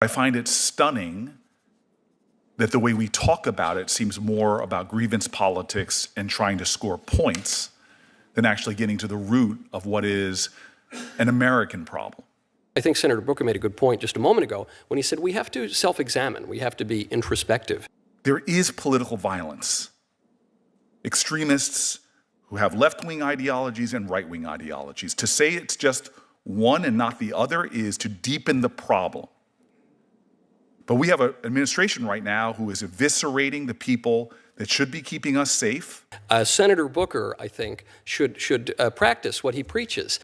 I find it stunning that the way we talk about it seems more about grievance politics and trying to score points than actually getting to the root of what is an American problem. I think Senator Booker made a good point just a moment ago when he said we have to self-examine, we have to be introspective. There is political violence. Extremists who have left-wing ideologies and right-wing ideologies. To say it's just one and not the other is to deepen the problem. But we have an administration right now who is eviscerating the people that should be keeping us safe. Senator Booker, I think, should practice what he preaches.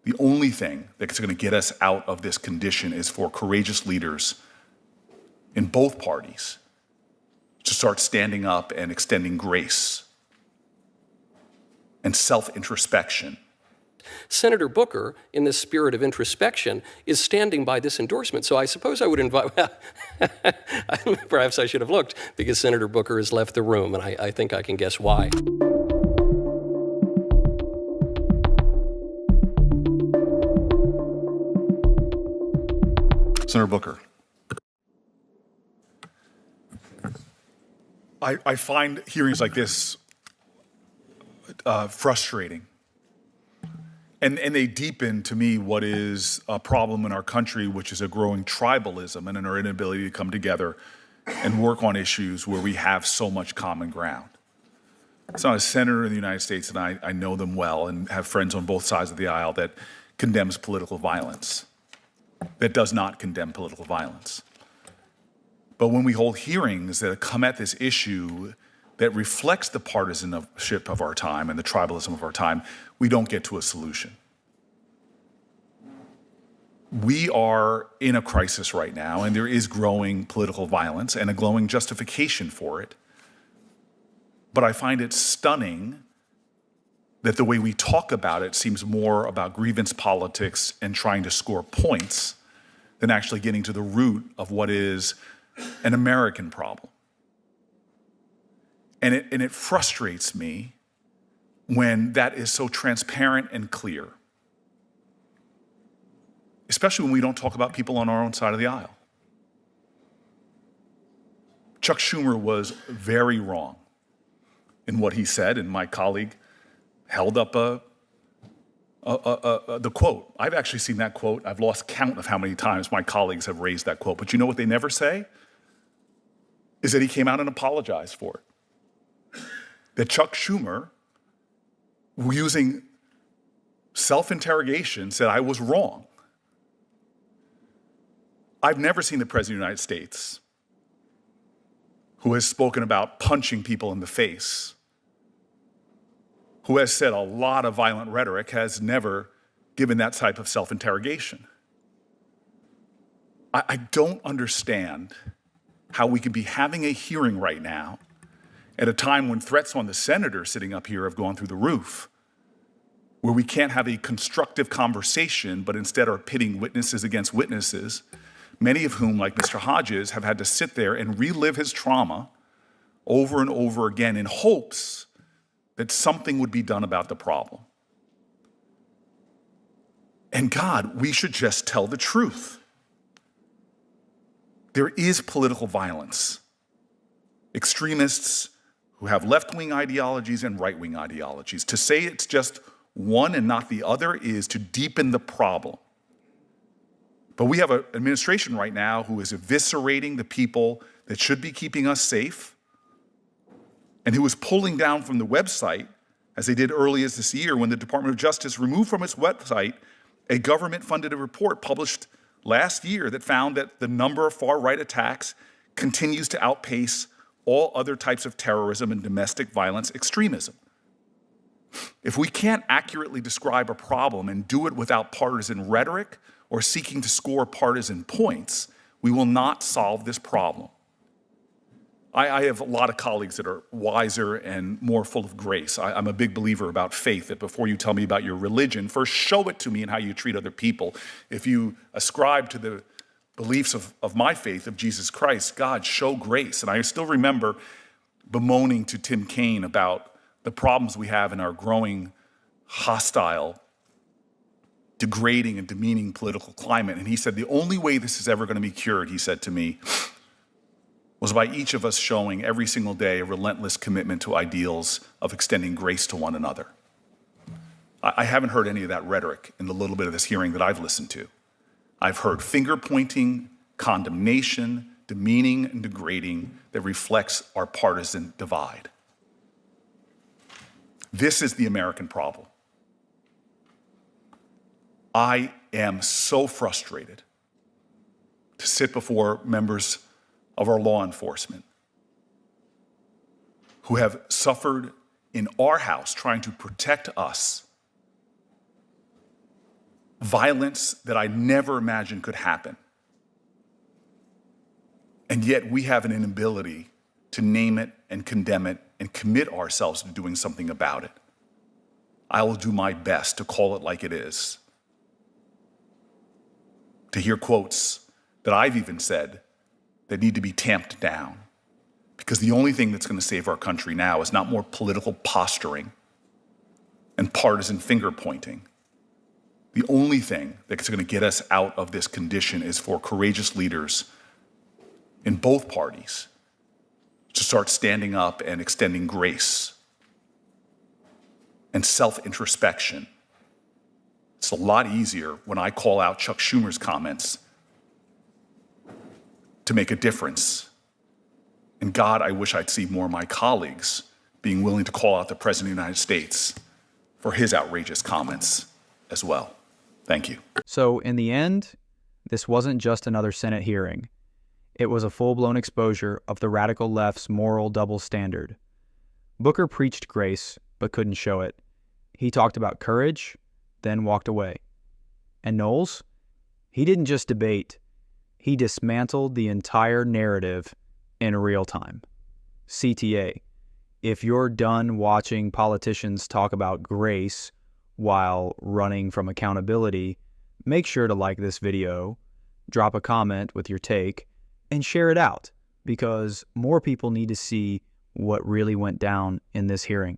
The only thing that's going to get us out of this condition is for courageous leaders in both parties to start standing up and extending grace and self-introspection. Senator Booker, in this spirit of introspection, is standing by this endorsement. So I suppose I would invite, well, perhaps I should have looked, because Senator Booker has left the room, and I think I can guess why. Senator Booker, I find hearings like this frustrating. And they deepen, to me, what is a problem in our country, which is a growing tribalism and our inability to come together and work on issues where we have so much common ground. It's not a senator in the United States, and I know them well and have friends on both sides of the aisle, that condemns political violence, that does not condemn political violence. But when we hold hearings that come at this issue that reflects the partisanship of our time and the tribalism of our time, we don't get to a solution. We are in a crisis right now, and there is growing political violence and a growing justification for it. But I find it stunning that the way we talk about it seems more about grievance politics and trying to score points than actually getting to the root of what is an American problem. And it frustrates me when that is so transparent and clear, especially when we don't talk about people on our own side of the aisle. Chuck Schumer was very wrong in what he said, and my colleague held up the quote. I've actually seen that quote. I've lost count of how many times my colleagues have raised that quote. But you know what they never say? Is that he came out and apologized for it. That Chuck Schumer, using self-interrogation, said, I was wrong. I've never seen the President of the United States who has spoken about punching people in the face, who has said a lot of violent rhetoric, has never given that type of self-interrogation. I don't understand how we could be having a hearing right now at a time when threats on the senator sitting up here have gone through the roof, where we can't have a constructive conversation, but instead are pitting witnesses against witnesses, many of whom, like Mr. Hodges, have had to sit there and relive his trauma over and over again in hopes that something would be done about the problem. And God, we should just tell the truth. There is political violence. Extremists who have left-wing ideologies and right-wing ideologies. To say it's just one and not the other is to deepen the problem. But we have an administration right now who is eviscerating the people that should be keeping us safe, and who is pulling down from the website, as they did earlier this year when the Department of Justice removed from its website a government-funded report published last year that found that the number of far-right attacks continues to outpace all other types of terrorism and domestic violence extremism. If we can't accurately describe a problem and do it without partisan rhetoric or seeking to score partisan points, we will not solve this problem. I have a lot of colleagues that are wiser and more full of grace. I'm a big believer about faith, that before you tell me about your religion, first show it to me in how you treat other people. If you ascribe to the beliefs of my faith, of Jesus Christ, God, show grace. And I still remember bemoaning to Tim Kaine about the problems we have in our growing hostile degrading and demeaning political climate. And he said, the only way this is ever going to be cured, he said to me, was by each of us showing every single day a relentless commitment to ideals of extending grace to one another. I haven't heard any of that rhetoric in the little bit of this hearing that I've listened to. I've heard finger pointing, condemnation, demeaning and degrading that reflects our partisan divide. This is the American problem. I am so frustrated to sit before members of our law enforcement who have suffered in our house trying to protect us violence that I never imagined could happen. And yet we have an inability to name it and condemn it and commit ourselves to doing something about it. I will do my best to call it like it is. To hear quotes that I've even said that need to be tamped down. Because the only thing that's going to save our country now is not more political posturing and partisan finger pointing. The only thing that's going to get us out of this condition is for courageous leaders in both parties to start standing up and extending grace and self-introspection. It's a lot easier when I call out Chuck Schumer's comments to make a difference. And God, I wish I'd see more of my colleagues being willing to call out the President of the United States for his outrageous comments as well. Thank you. So in the end, this wasn't just another Senate hearing. It was a full-blown exposure of the radical left's moral double standard. Booker preached grace, but couldn't show it. He talked about courage, then walked away. And Knowles? He didn't just debate. He dismantled the entire narrative in real time. CTA. If you're done watching politicians talk about grace while running from accountability, make sure to like this video, drop a comment with your take, and share it out, because more people need to see what really went down in this hearing.